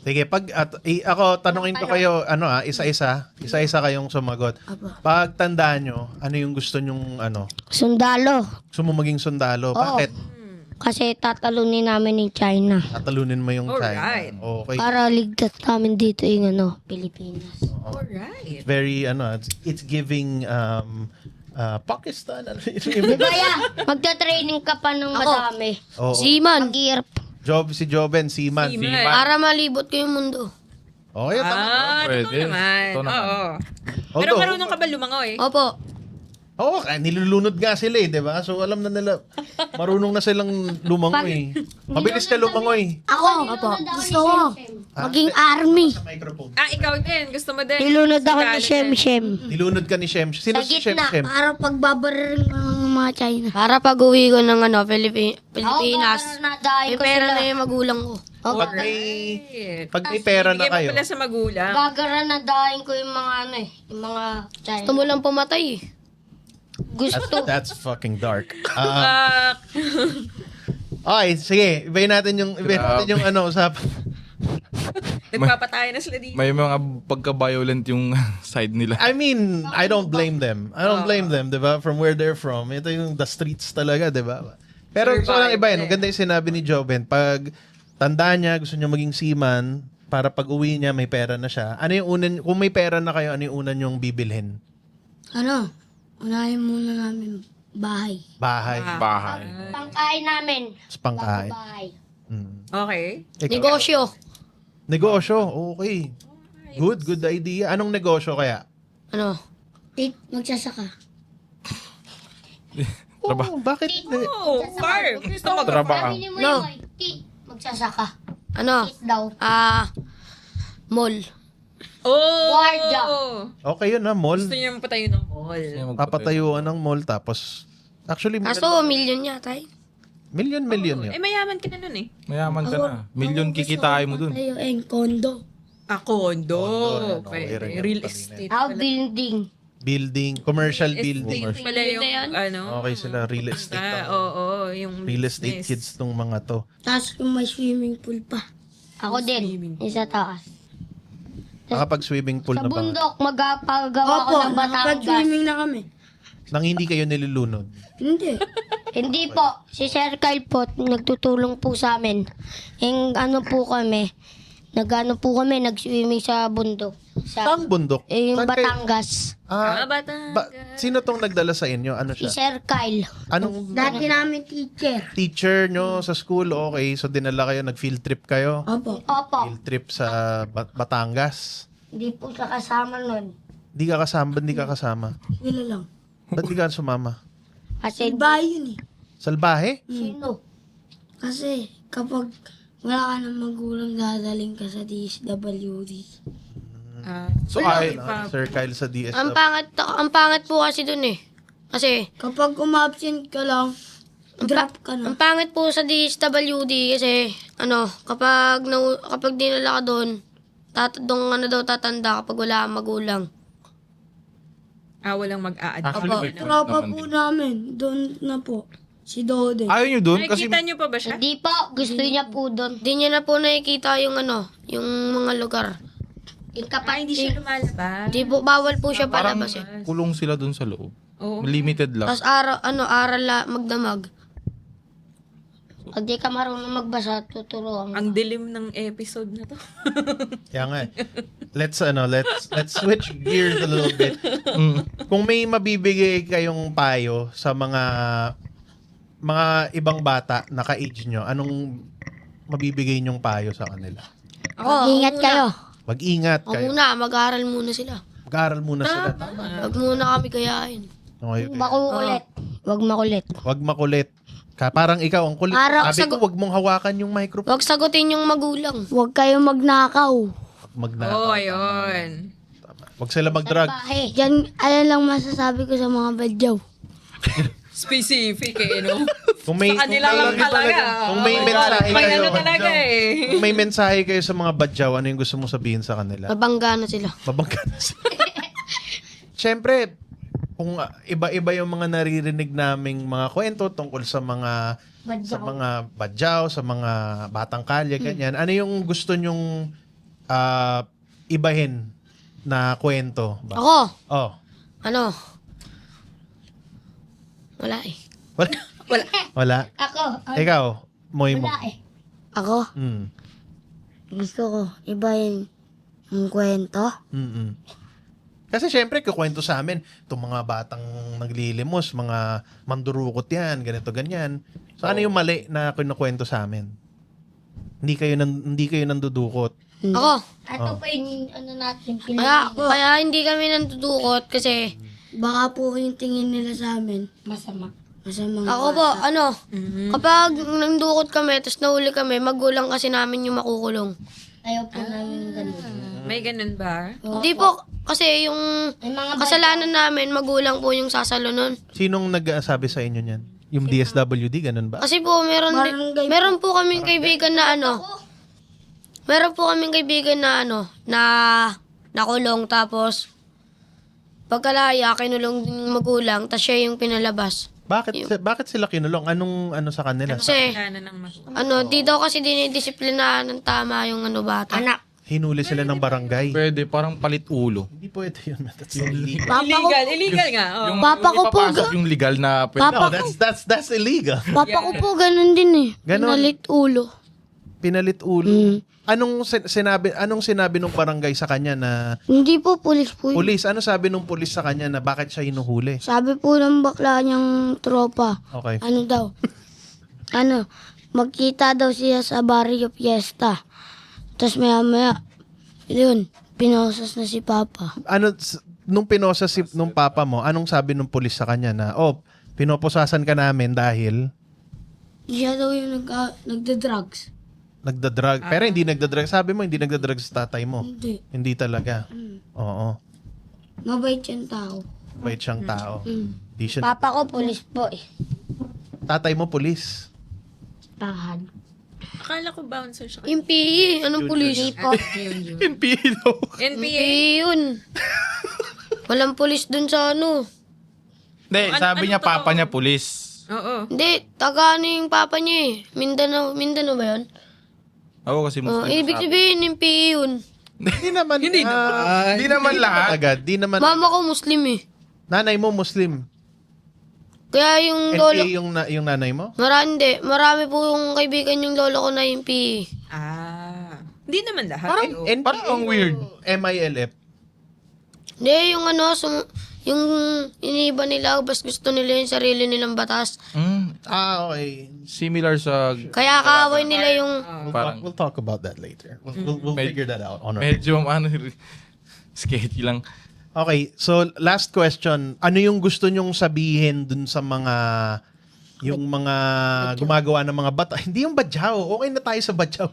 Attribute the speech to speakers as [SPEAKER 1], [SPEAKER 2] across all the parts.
[SPEAKER 1] Sige, ako tanungin ko kayo, isa-isa. Isa-isa kayong sumagot. Pag tandaan nyo, ano yung gusto nyong,
[SPEAKER 2] Sundalo.
[SPEAKER 1] gusto mo maging sundalo?
[SPEAKER 2] Oo.
[SPEAKER 1] Bakit?
[SPEAKER 2] Kasi tatalunin namin ng China.
[SPEAKER 1] Tatalunin mo yung China.
[SPEAKER 3] Alright.
[SPEAKER 1] Okay.
[SPEAKER 2] Para ligtas namin dito yung Pilipinas.
[SPEAKER 3] Alright.
[SPEAKER 1] Very, it's giving, Pakistan.
[SPEAKER 2] Di ba yan? Magta-training ka pa ng madami.
[SPEAKER 1] Oo.
[SPEAKER 4] Seaman.
[SPEAKER 2] Mag-iirap.
[SPEAKER 1] Si Joven, Seaman.
[SPEAKER 3] Seaman.
[SPEAKER 4] Para malibot ko yung mundo.
[SPEAKER 1] Okay, tama.
[SPEAKER 3] Totoo
[SPEAKER 5] Pwede.
[SPEAKER 3] naman.
[SPEAKER 5] Totoo naman.
[SPEAKER 3] Oo. Pero
[SPEAKER 1] Although-
[SPEAKER 3] marunong ka ba lumangoy?
[SPEAKER 4] Opo.
[SPEAKER 1] Oo, nilulunod nga sila di ba? So alam na nila, marunong na silang lumangoy. Mabilis ka lumangoy.
[SPEAKER 2] Ako, gusto ko maging army.
[SPEAKER 1] Sa microphone.
[SPEAKER 3] Ikaw din. Gusto mo din.
[SPEAKER 2] Nilunod ako ni
[SPEAKER 3] Sundalo
[SPEAKER 2] Shem
[SPEAKER 3] din.
[SPEAKER 2] Shem.
[SPEAKER 1] Nilunod ka ni Shem. Sino
[SPEAKER 2] Sa
[SPEAKER 1] si Shem
[SPEAKER 2] gitna,
[SPEAKER 1] Shem?
[SPEAKER 2] para pagbabarar ng mga China.
[SPEAKER 4] Para pag uwi ko ng Pilipinas,
[SPEAKER 2] Ako, nadahin
[SPEAKER 4] may
[SPEAKER 2] ko
[SPEAKER 4] pera
[SPEAKER 2] sila.
[SPEAKER 4] na yung magulang ko.
[SPEAKER 1] Pag may,
[SPEAKER 3] Right.
[SPEAKER 1] pag may pera na
[SPEAKER 3] Bigay mo
[SPEAKER 1] kayo.
[SPEAKER 3] pala sa magulang.
[SPEAKER 2] Gagaranaдаhin ko yung mga yung mga China.
[SPEAKER 4] Gusto mo lang pumatay eh.
[SPEAKER 2] Gusto.
[SPEAKER 1] That's fucking dark.
[SPEAKER 3] Ah,
[SPEAKER 1] Okay, sige. Ibayin natin yung usapan.
[SPEAKER 3] nagpapatay na sila dito.
[SPEAKER 5] May mga pagka-violent yung side nila.
[SPEAKER 1] I mean, I don't blame them. I don't blame them, 'di ba? From where they're from. Ito yung the streets talaga, 'di ba? Pero gusto ko lang ibahin. Maganda yung sinabi ni Joven. Pag tandaan niya, gusto niya maging seaman, para pag uwi niya, may pera na siya. Ano yung unan, kung may pera na kayo, ano yung unan niyong bibilhin?
[SPEAKER 2] Unahin muna namin bahay.
[SPEAKER 1] Bahay.
[SPEAKER 5] Bahay.
[SPEAKER 2] Pangkain namin.
[SPEAKER 1] Sa pangkain.
[SPEAKER 2] Bahay.
[SPEAKER 1] Mm.
[SPEAKER 3] Okay.
[SPEAKER 1] Ikaw?
[SPEAKER 4] Negosyo.
[SPEAKER 1] Negosyo. Okay. Good idea. Anong negosyo kaya?
[SPEAKER 4] Ano?
[SPEAKER 2] Magsasaka.
[SPEAKER 5] Trabaho.
[SPEAKER 1] Bakit?
[SPEAKER 3] Oh, farm. Gusto mo
[SPEAKER 5] Trabaho.
[SPEAKER 2] Sabi mo
[SPEAKER 4] No.
[SPEAKER 2] magsasaka.
[SPEAKER 4] Ano?
[SPEAKER 2] Tit daw.
[SPEAKER 4] Mall.
[SPEAKER 3] Oh!
[SPEAKER 2] Guardia.
[SPEAKER 1] Okay yun mall.
[SPEAKER 3] Gusto niya mapatayo ng mall.
[SPEAKER 1] Papatayuan ng mall tapos actually
[SPEAKER 4] Kaso, million yata eh.
[SPEAKER 1] million yun.
[SPEAKER 3] Mayaman ka na nun eh.
[SPEAKER 5] Mayaman ka na. Milyon kikitain mo dun.
[SPEAKER 2] Tayo condo.
[SPEAKER 3] Kondo.
[SPEAKER 1] Condo,
[SPEAKER 3] Pwede.
[SPEAKER 1] okay rin
[SPEAKER 3] Real
[SPEAKER 1] yung
[SPEAKER 3] estate.
[SPEAKER 2] Building.
[SPEAKER 1] Building, commercial building.
[SPEAKER 3] Estate pala yung
[SPEAKER 1] Okay sila, real estate.
[SPEAKER 3] Oo, yung
[SPEAKER 1] Real estate
[SPEAKER 3] business.
[SPEAKER 1] kids tong mga to.
[SPEAKER 2] Tapos yung may swimming pool pa. Ako din. Isa taas.
[SPEAKER 1] Nakapag-swimming pool
[SPEAKER 2] Sa
[SPEAKER 1] na ba?
[SPEAKER 2] bundok, magpagawa ko ng Batangas.
[SPEAKER 6] na kami.
[SPEAKER 1] Nang hindi kayo nilulunod.
[SPEAKER 6] Hindi.
[SPEAKER 2] Hindi po. Si Sir Kyle po, nagtutulong po sa amin. Yung nag-swimming sa bundok.
[SPEAKER 1] Saan bundok?
[SPEAKER 2] Yung
[SPEAKER 1] Saan kayo-
[SPEAKER 2] Batangas.
[SPEAKER 3] Batangas.
[SPEAKER 1] Sino tong nagdala sa inyo? Ano
[SPEAKER 2] Si
[SPEAKER 1] siya?
[SPEAKER 2] Sir Kyle.
[SPEAKER 1] Anong
[SPEAKER 6] Dati namin teacher.
[SPEAKER 1] teacher nyo sa school? Okay, so dinala kayo, nag-field trip kayo?
[SPEAKER 6] Opo.
[SPEAKER 2] Opo.
[SPEAKER 1] Field trip sa Batangas?
[SPEAKER 2] Hindi po siya kasama nun.
[SPEAKER 1] Di ka kasama? Ba't di ka kasama?
[SPEAKER 6] Sila lang.
[SPEAKER 1] Ba't di ka sumama?
[SPEAKER 2] Kasi,
[SPEAKER 6] Bahay yun eh.
[SPEAKER 1] Salbahe?
[SPEAKER 2] sino?
[SPEAKER 6] Kasi kapag wala ka ng magulang, dadaling ka sa DSWD.
[SPEAKER 1] So, Sir Kyle sa DSW.
[SPEAKER 4] Ang pangit po kasi dun eh. Kasi,
[SPEAKER 6] Kapag umabsent ka lang, drop ka na.
[SPEAKER 4] ang pangit po sa DSWD kasi, kapag dinala ka doon, tatanda kapag wala kang magulang.
[SPEAKER 3] Walang mag-a-advance.
[SPEAKER 5] Actually, may point
[SPEAKER 6] Tropa
[SPEAKER 5] naman
[SPEAKER 6] po
[SPEAKER 5] din.
[SPEAKER 6] namin. Doon na po. Si Dode.
[SPEAKER 5] Ayaw nyo dun? Kasi
[SPEAKER 3] Nakikita niyo pa ba siya?
[SPEAKER 2] Hindi po. Gusto niya po doon.
[SPEAKER 4] Di niya na po nakikita yung yung mga lugar.
[SPEAKER 2] Yung kapatid.
[SPEAKER 3] Hindi siya lumalabas.
[SPEAKER 4] Di po, bawal po siya
[SPEAKER 5] parang
[SPEAKER 4] palabas eh.
[SPEAKER 5] kulong sila dun sa loob.
[SPEAKER 3] Oo.
[SPEAKER 5] Limited lang.
[SPEAKER 4] Tapos aral magdamag.
[SPEAKER 2] Pag di ka marunong magbasa, tuturuan.
[SPEAKER 3] Ang dilim ng episode na to.
[SPEAKER 1] Kaya nga. Let's switch gears a little bit. Kung may mabibigay kayong payo sa mga ibang bata na ka-age nyo, anong mabibigay nyong payo sa kanila?
[SPEAKER 2] Ingat kayo.
[SPEAKER 1] Mag-ingat kayo.
[SPEAKER 4] Mag-aaral muna sila.
[SPEAKER 1] Mag-aaral muna sila. Tama.
[SPEAKER 4] Wag muna kami kayain.
[SPEAKER 1] Okay.
[SPEAKER 2] Makukulit. Huwag makulit.
[SPEAKER 1] Wag makulit. Parang ikaw ang kulit. Sabi ko, wag mong hawakan yung microphone.
[SPEAKER 4] Wag sagutin yung magulang.
[SPEAKER 6] Huwag kayong magnakaw.
[SPEAKER 1] Wag magnakaw.
[SPEAKER 3] Oo, ayun.
[SPEAKER 1] Wag sila mag-drug.
[SPEAKER 2] Bahay.
[SPEAKER 6] Yan, ayan lang masasabi ko sa mga badyaw.
[SPEAKER 3] Specific eh, no?
[SPEAKER 1] Kung may,
[SPEAKER 3] Sa kanila lang talaga.
[SPEAKER 1] Kung may mensahe
[SPEAKER 3] May
[SPEAKER 1] kayo,
[SPEAKER 3] ano talaga eh.
[SPEAKER 1] kung may mensahe kayo sa mga badyaw, ano yung gusto mong sabihin sa kanila?
[SPEAKER 4] Mabangga na sila.
[SPEAKER 1] Mabangga na sila. Siyempre, kung iba-iba yung mga naririnig naming mga kwento tungkol sa mga badyaw, sa mga batang kalye, ganyan. Ano yung gusto nyong ibahin na kwento ba?
[SPEAKER 4] Ako,
[SPEAKER 1] Oh.
[SPEAKER 4] ano? Wala eh.
[SPEAKER 1] Wala. Wala.
[SPEAKER 2] Ako,
[SPEAKER 1] Ikaw, Moy mo.
[SPEAKER 2] wala eh.
[SPEAKER 6] Ako,
[SPEAKER 1] Mm.
[SPEAKER 6] gusto ko ibahin yung kwento.
[SPEAKER 1] Mm-mm. Kasi syempre, kukwento sa amin, itong mga batang naglilimos, mga mandurukot yan, ganito, ganyan. So ano yung mali na kinukwento sa amin? Hindi kayo nandudukot.
[SPEAKER 4] Ako,
[SPEAKER 2] Ito pa yung ano natin,
[SPEAKER 4] kaya hindi kami nantudukot kasi
[SPEAKER 6] Baka po yung tingin nila sa amin.
[SPEAKER 2] masama.
[SPEAKER 6] Masamang
[SPEAKER 4] ako po, ano, kapag nandukot kami, tapos nahuli kami, magulang kasi namin yung makukulong.
[SPEAKER 2] Ayaw po namin ganun.
[SPEAKER 3] May ganun ba?
[SPEAKER 4] Hindi po, kasi yung
[SPEAKER 2] May mga
[SPEAKER 4] kasalanan namin, magulang po yung sasalo nun.
[SPEAKER 1] Sinong nag-sabi sa inyo niyan? Yung DSWD, ganun ba?
[SPEAKER 4] Kasi po, meron po kaming kaibigan na ano, meron po kaming kaibigan na ano, na nakulong tapos pagkalaya, kinulong din yung magulang, tapos siya yung pinalabas.
[SPEAKER 1] Bakit sila kinulong? Anong ano sa kanila?
[SPEAKER 4] Kasi,
[SPEAKER 3] Kasalanan ng magulang.
[SPEAKER 4] ano, di daw kasi dinidisiplina ng tama yung ano bata.
[SPEAKER 2] Anak.
[SPEAKER 1] Hinuli sila ng barangay.
[SPEAKER 5] Pwede, parang palit ulo.
[SPEAKER 1] Hindi pwede yun. That's illegal.
[SPEAKER 3] Illegal nga. Oh.
[SPEAKER 5] Yung,
[SPEAKER 6] Papa ko po,
[SPEAKER 5] ipapasok yung legal na pwede.
[SPEAKER 6] Papa
[SPEAKER 1] No, that's illegal.
[SPEAKER 6] Papa ko po ganun din eh.
[SPEAKER 1] Ganon.
[SPEAKER 6] Pinalit ulo.
[SPEAKER 1] Pinalit ulo. Anong sinabi nung barangay sa kanya na
[SPEAKER 6] Hindi po, pulis po yun.
[SPEAKER 1] pulis? Ano sabi nung pulis sa kanya na bakit siya hinuhuli?
[SPEAKER 6] Sabi po ng bakla niyang tropa,
[SPEAKER 1] Okay.
[SPEAKER 6] ano daw, magkita daw siya sa Barrio Fiesta. Tapos maya, yun, pinosas na si Papa.
[SPEAKER 1] Nung pinosa nung papa mo, anong sabi nung pulis sa kanya na, pinoposasan ka namin dahil
[SPEAKER 6] Siya daw yung nagda-drugs.
[SPEAKER 1] nagda-drug. Pero hindi nagda-drug. Sabi mo, hindi nagda-drug sa tatay mo.
[SPEAKER 6] Hindi.
[SPEAKER 1] Hindi talaga. Oo.
[SPEAKER 6] Mabait yung tao.
[SPEAKER 1] Bait siyang tao. Di siya,
[SPEAKER 2] Papa ko, pulis po eh.
[SPEAKER 1] tatay mo, pulis.
[SPEAKER 2] Tahad.
[SPEAKER 3] Akala ko bouncer siya.
[SPEAKER 4] Yung PE, anong pulis?
[SPEAKER 2] Po.
[SPEAKER 5] NPA daw.
[SPEAKER 3] NPA?
[SPEAKER 4] PE yun. Walang pulis dun sa ano.
[SPEAKER 5] Hindi, sabi niya
[SPEAKER 3] anong
[SPEAKER 5] papa
[SPEAKER 3] totoo?
[SPEAKER 5] niya pulis.
[SPEAKER 3] Oo.
[SPEAKER 4] Hindi, taga ano yung papa niya eh. Mindanao ba yun?
[SPEAKER 5] Ako kasi
[SPEAKER 4] Oh,
[SPEAKER 5] Muslim.
[SPEAKER 4] ibig sabihin yung PE yun.
[SPEAKER 1] Hindi naman.
[SPEAKER 3] Hindi naman.
[SPEAKER 5] Hindi naman lahat.
[SPEAKER 1] Agad. Di naman.
[SPEAKER 4] Mama ko Muslim eh.
[SPEAKER 1] Nanay mo, Muslim.
[SPEAKER 4] Kaya yung
[SPEAKER 1] NPA
[SPEAKER 4] lolo,
[SPEAKER 1] yung nanay mo?
[SPEAKER 4] marami po yung kaibigan yung lolo ko na yung PE.
[SPEAKER 3] Hindi naman lahat.
[SPEAKER 1] Parang,
[SPEAKER 3] eh, oh.
[SPEAKER 1] parang ang weird. MILF.
[SPEAKER 4] Hindi, yung ano, yung iniba nila, bas gusto nila yung sarili nilang batas.
[SPEAKER 1] Okay.
[SPEAKER 5] Similar sa
[SPEAKER 4] Kaya kaaway nila yung,
[SPEAKER 5] parang
[SPEAKER 1] We'll talk about that later. We'll figure that out on our
[SPEAKER 5] medyo sketchy lang.
[SPEAKER 1] Okay, so last question. Ano yung gusto nyong sabihin dun sa mga yung mga gumagawa ng mga bata? Hindi yung badyaw. Okay na tayo sa badyaw.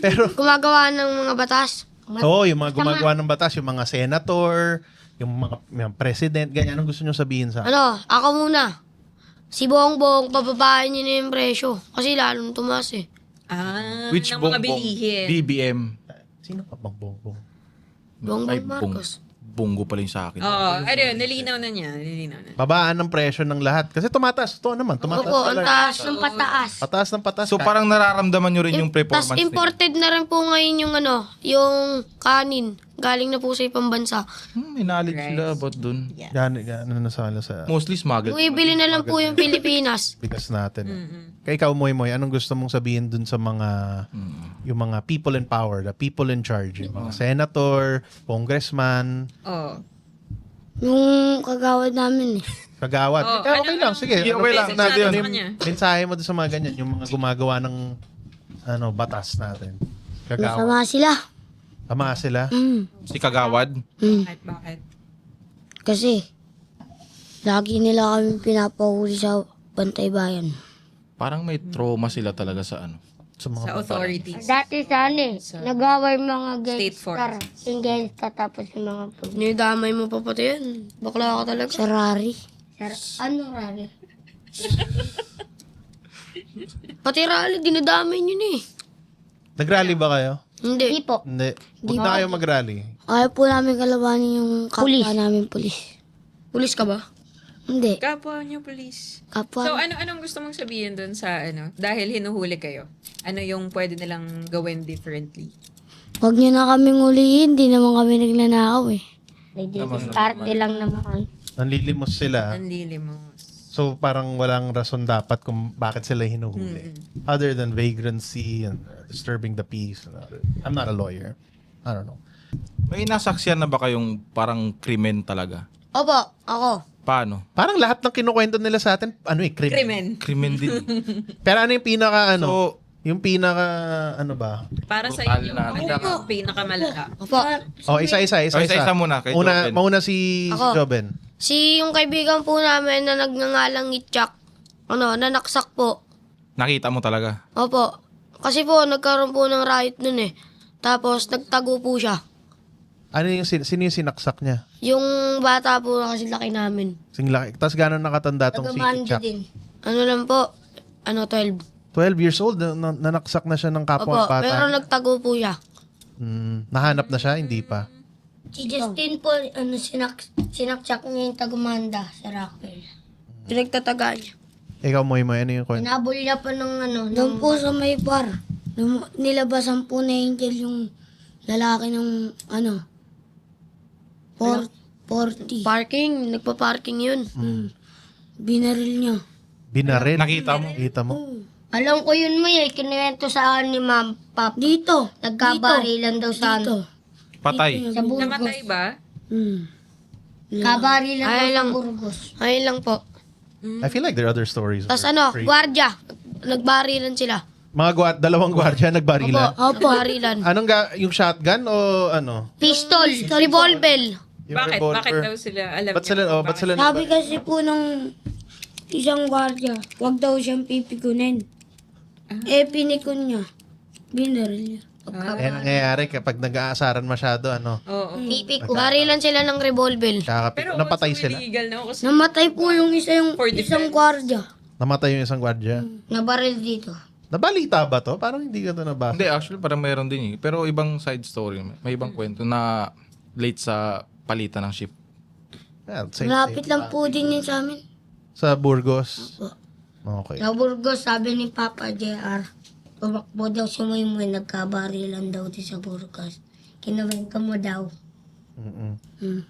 [SPEAKER 1] Pero
[SPEAKER 4] gumagawa ng mga batas.
[SPEAKER 1] yung mga gumagawa ng batas, yung mga senator, yung mga president, ganyan. Anong gusto nyong sabihin sa?
[SPEAKER 4] Ano, ako muna. Si Bongbong, pababain niya na yung presyo. Kasi lalong tumaas eh.
[SPEAKER 5] Which
[SPEAKER 3] ng mga
[SPEAKER 5] bongbong?
[SPEAKER 3] bilihin.
[SPEAKER 5] BBM.
[SPEAKER 1] Sino pa bang bongbong?
[SPEAKER 4] Bongbong
[SPEAKER 5] Ay,
[SPEAKER 4] Marcos.
[SPEAKER 5] Bungo pala yung sa akin.
[SPEAKER 3] Oo. Ayun, nilinaw na niya.
[SPEAKER 1] Babaan ng presyo ng lahat. Kasi tumataas. Ito naman, tumataas.
[SPEAKER 4] Opo, ang
[SPEAKER 1] talaga.
[SPEAKER 4] taas.
[SPEAKER 2] Ng pataas.
[SPEAKER 1] Pataas ng pataas.
[SPEAKER 5] So parang nararamdaman nyo rin yung performance
[SPEAKER 4] Tapos imported na rin po ngayon yung ano, yung kanin. Galing na po sa ibang bansa.
[SPEAKER 5] May knowledge sila about dun.
[SPEAKER 1] Yan, ano na sa
[SPEAKER 5] Mostly smuggled.
[SPEAKER 4] Bumibili na lang po yung Pilipinas.
[SPEAKER 1] bigas natin. Kaya ikaw, Moy, anong gusto mong sabihin dun sa mga yung mga people in power, the people in charge, yung mga senator, congressman,
[SPEAKER 3] Oo.
[SPEAKER 6] Yung kagawad namin eh.
[SPEAKER 1] kagawad. Okay lang, sige.
[SPEAKER 5] Okay lang,
[SPEAKER 1] ano
[SPEAKER 3] natin
[SPEAKER 1] yung
[SPEAKER 3] sa kanya?
[SPEAKER 1] mensahe mo dun sa mga ganyan, yung mga gumagawa ng batas natin. Kagawad.
[SPEAKER 6] Masama sila.
[SPEAKER 1] Tama sila.
[SPEAKER 5] Si Kagawad.
[SPEAKER 3] Bakit?
[SPEAKER 6] Kasi, lagi nila kami pinapahuli sa Bantay Bayan.
[SPEAKER 5] Parang may trauma sila talaga sa ano.
[SPEAKER 1] Sa mga
[SPEAKER 3] Sa authorities.
[SPEAKER 2] Dati sa ano eh, nag-away mga
[SPEAKER 3] State
[SPEAKER 2] gangster. Yung gangster tapos yung mga pulis.
[SPEAKER 4] Nidamay mo pa pati yan. Bakla ka talaga.
[SPEAKER 6] Sa Rari.
[SPEAKER 2] Ano rari?
[SPEAKER 4] Pati rally, dinadamay nyo eh.
[SPEAKER 1] Nag-rally ba kayo?
[SPEAKER 4] Hindi.
[SPEAKER 2] Hindi po.
[SPEAKER 1] Hindi. Huwag na kayo mag-rally.
[SPEAKER 6] Ayaw po namin kalabanin yung kapwa namin pulis.
[SPEAKER 4] Pulis ka ba?
[SPEAKER 6] Hindi.
[SPEAKER 3] Kapwa niyo, police.
[SPEAKER 6] Kapwa.
[SPEAKER 3] So, anong gusto mong sabihin dun sa, dahil hinuhuli kayo? Ano yung pwede nilang gawin differently?
[SPEAKER 6] Huwag niyo na kaming ulihin, di naman kami nagnanakaw eh.
[SPEAKER 2] Nag-diskarte lang naman.
[SPEAKER 1] Nanlilimos sila.
[SPEAKER 3] Nanlilimos.
[SPEAKER 1] So parang walang rason dapat kung bakit sila hinuhuli. Other than vagrancy and disturbing the peace. I'm not a lawyer. I don't know.
[SPEAKER 5] May nasaksiyan na ba kayong parang krimen talaga?
[SPEAKER 4] Opo, ako.
[SPEAKER 5] Paano?
[SPEAKER 1] Parang lahat ng kinukwento nila sa atin, krimen.
[SPEAKER 3] Krimen.
[SPEAKER 5] Krimen din.
[SPEAKER 1] Pero ano yung pinaka,
[SPEAKER 5] So,
[SPEAKER 1] yung pinaka, ba?
[SPEAKER 3] Para sa
[SPEAKER 5] Brutal
[SPEAKER 3] inyo,
[SPEAKER 5] na.
[SPEAKER 3] ano yung pinakamalala?
[SPEAKER 4] Opo.
[SPEAKER 1] Isa-isa.
[SPEAKER 5] isa muna kay Joven.
[SPEAKER 1] Mauna si
[SPEAKER 4] Ako.
[SPEAKER 1] Joven.
[SPEAKER 4] Si yung kaibigan po namin na nagngangalang Itchak, nanaksak po.
[SPEAKER 5] Nakita mo talaga.
[SPEAKER 4] Opo. Kasi po, nagkaroon po ng riot nun eh. Tapos, nagtago po siya.
[SPEAKER 1] Ano yung, sino yung sinaksak niya?
[SPEAKER 4] Yung bata po na kasi laki namin.
[SPEAKER 1] Singlaki. Tapos gano'n nakatanda tong si
[SPEAKER 2] Tagamando
[SPEAKER 1] Chuck?
[SPEAKER 2] din.
[SPEAKER 4] Ano lang po, 12.
[SPEAKER 1] 12 years old, nanaksak na siya ng
[SPEAKER 4] Opo,
[SPEAKER 1] kapwa bata.
[SPEAKER 4] pero nagtago po siya.
[SPEAKER 1] Nahanap na siya? Hindi pa.
[SPEAKER 2] Si Justin po, sinaksak niya yung tagumanda sa Rockwell.
[SPEAKER 4] Pinagtatagaan niya.
[SPEAKER 1] Ikaw, Moy, ano yung kwento?
[SPEAKER 2] Pinabol niya pa ng
[SPEAKER 6] Doon po sa may bar, nilabasan po na Angel yung lalaki ng 40.
[SPEAKER 4] Parking, nagpa-parking yun.
[SPEAKER 6] Binaril niya.
[SPEAKER 1] Binaril.
[SPEAKER 5] Nakita mo?
[SPEAKER 1] Nakita mo?
[SPEAKER 2] Alam ko yun mo kinuwento sa akin ni Ma'am Papa.
[SPEAKER 6] Dito.
[SPEAKER 2] Nagkabarilan daw sa
[SPEAKER 6] Dito.
[SPEAKER 5] Patay.
[SPEAKER 2] Sa Burgos.
[SPEAKER 3] Namatay ba?
[SPEAKER 2] Kabarilan daw
[SPEAKER 4] Ay
[SPEAKER 2] sa
[SPEAKER 4] lang.
[SPEAKER 2] Burgos.
[SPEAKER 4] Ayun lang po.
[SPEAKER 1] I feel like there are other stories.
[SPEAKER 4] Tapos
[SPEAKER 1] where crazy-
[SPEAKER 4] gwardya. Nagbarilan sila.
[SPEAKER 1] Mga dalawang gwardiya nagbarilan.
[SPEAKER 4] Opo, nagbarilan.
[SPEAKER 1] Anong yung shotgun o ano?
[SPEAKER 2] Pistol.
[SPEAKER 4] Revolver.
[SPEAKER 1] Yung
[SPEAKER 3] Bakit?
[SPEAKER 1] revolver?
[SPEAKER 3] Bakit daw sila? Alam
[SPEAKER 1] Ba't sila,
[SPEAKER 3] niyo?
[SPEAKER 1] ba't sila
[SPEAKER 6] Sabi kasi po ng isang gwardiya, wag daw siyang pipikunin. Pinikon niya. Binaril niya.
[SPEAKER 1] Eh, nangyayari kapag nag-aasaran masyado,
[SPEAKER 3] Oo.
[SPEAKER 2] Pipi ko.
[SPEAKER 4] Barilan sila ng revolver.
[SPEAKER 3] Pero
[SPEAKER 1] napatay
[SPEAKER 3] also
[SPEAKER 1] sila.
[SPEAKER 3] illegal na kasi
[SPEAKER 6] Namatay po yung
[SPEAKER 3] For
[SPEAKER 6] isang
[SPEAKER 3] defense.
[SPEAKER 6] gwardiya.
[SPEAKER 1] Namatay yung isang gwardiya.
[SPEAKER 2] Nabaril dito.
[SPEAKER 1] Nabalita ba to? Parang hindi ka to nabasa.
[SPEAKER 5] Hindi, actually parang meron din eh. Pero ibang side story. May ibang kwento na late sa palitan ng ship.
[SPEAKER 1] Yeah, same-
[SPEAKER 6] Malapit
[SPEAKER 1] same.
[SPEAKER 6] lang po din yun sa amin.
[SPEAKER 1] Sa Burgos. Okay.
[SPEAKER 2] Sa Burgos, sabi ni Papa JR, tumakbo daw si Moymoy, nagkabarilan daw di sa Burgos. Kinawin ka mo daw.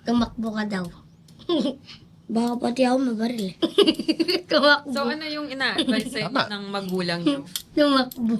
[SPEAKER 2] Tumakbo ka daw.
[SPEAKER 6] Baka pati ako mabaril.
[SPEAKER 2] Tumakbo.
[SPEAKER 3] So ano yung ina-advise sa inyo
[SPEAKER 1] Tama.
[SPEAKER 3] ng magulang niyo?
[SPEAKER 2] Tumakbo.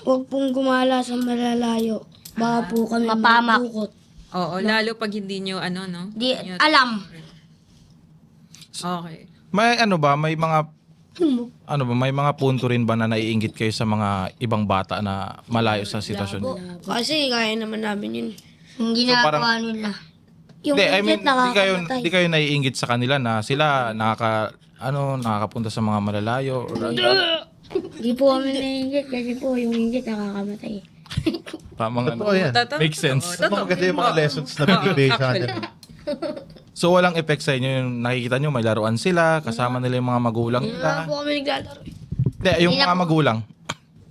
[SPEAKER 6] Wag pong gumala sa malalayo. Baka po kami
[SPEAKER 2] Mapamak.
[SPEAKER 6] mabukot.
[SPEAKER 3] Oo, lalo pag hindi niyo no?
[SPEAKER 2] Di,
[SPEAKER 3] Niyo-
[SPEAKER 2] alam.
[SPEAKER 3] Okay.
[SPEAKER 5] May may mga punto rin ba na naiinggit kayo sa mga ibang bata na malayo sa sitwasyon niyo?
[SPEAKER 4] Kasi kaya naman namin yun.
[SPEAKER 2] Yung ginagawa
[SPEAKER 5] parang-
[SPEAKER 2] nila.
[SPEAKER 6] Yung
[SPEAKER 5] Hindi, I mean,
[SPEAKER 6] inggit nakakamatay.
[SPEAKER 5] di kayo naiinggit sa kanila na sila nakakapunta sa mga malalayo.
[SPEAKER 6] Di po kami naiingit kasi po yung inggit nakakamatay.
[SPEAKER 5] Tamang
[SPEAKER 1] Totoo yan.
[SPEAKER 5] Makes sense.
[SPEAKER 1] Maganda yung mga lessons na binibigay sa kanila.
[SPEAKER 5] So walang effect sa inyo yung nakikita nyo, may laruan sila, kasama nila yung mga magulang
[SPEAKER 4] Wala
[SPEAKER 5] nila.
[SPEAKER 4] po kami naglalaro.
[SPEAKER 5] Hindi, yung mga magulang.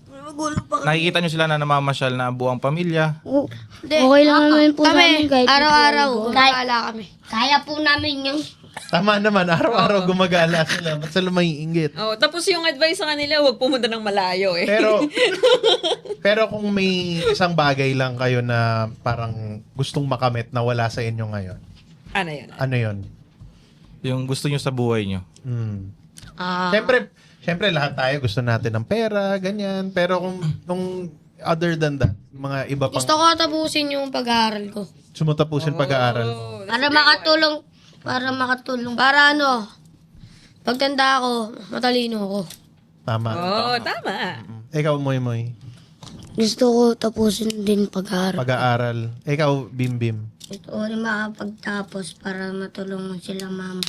[SPEAKER 4] Magulang pa.
[SPEAKER 5] Nakikita nyo sila na namamasyal na buwang pamilya.
[SPEAKER 4] Hindi.
[SPEAKER 6] Okay lang naman po sa amin
[SPEAKER 4] Kami,
[SPEAKER 6] kahit
[SPEAKER 4] araw-araw, gumagala kami.
[SPEAKER 2] Kaya po namin yung
[SPEAKER 1] Tama naman, araw-araw gumagala sila. Ba't sila maiinggit?
[SPEAKER 3] Oh, tapos yung advice sa kanila, huwag pumunta ng malayo eh.
[SPEAKER 1] Pero kung may isang bagay lang kayo na parang gustong makamit na wala sa inyo ngayon,
[SPEAKER 3] Ano yun?
[SPEAKER 1] ano yun?
[SPEAKER 5] Yung gusto nyo sa buhay nyo.
[SPEAKER 1] Siyempre lahat tayo gusto natin ng pera, ganyan. Pero kung other than that, mga iba pang
[SPEAKER 4] Gusto ko tapusin yung pag-aaral ko.
[SPEAKER 1] sumutapusin pag-aaral mo.
[SPEAKER 2] para makatulong.
[SPEAKER 4] Para pagtanda ako, matalino ako.
[SPEAKER 1] Tama.
[SPEAKER 3] Oo, tama.
[SPEAKER 1] Ikaw, Moy.
[SPEAKER 6] gusto ko tapusin din pag-aaral.
[SPEAKER 1] Pag-aaral. Ikaw, Bim.
[SPEAKER 2] Ito rin makapagtapos para matulungan sila mama.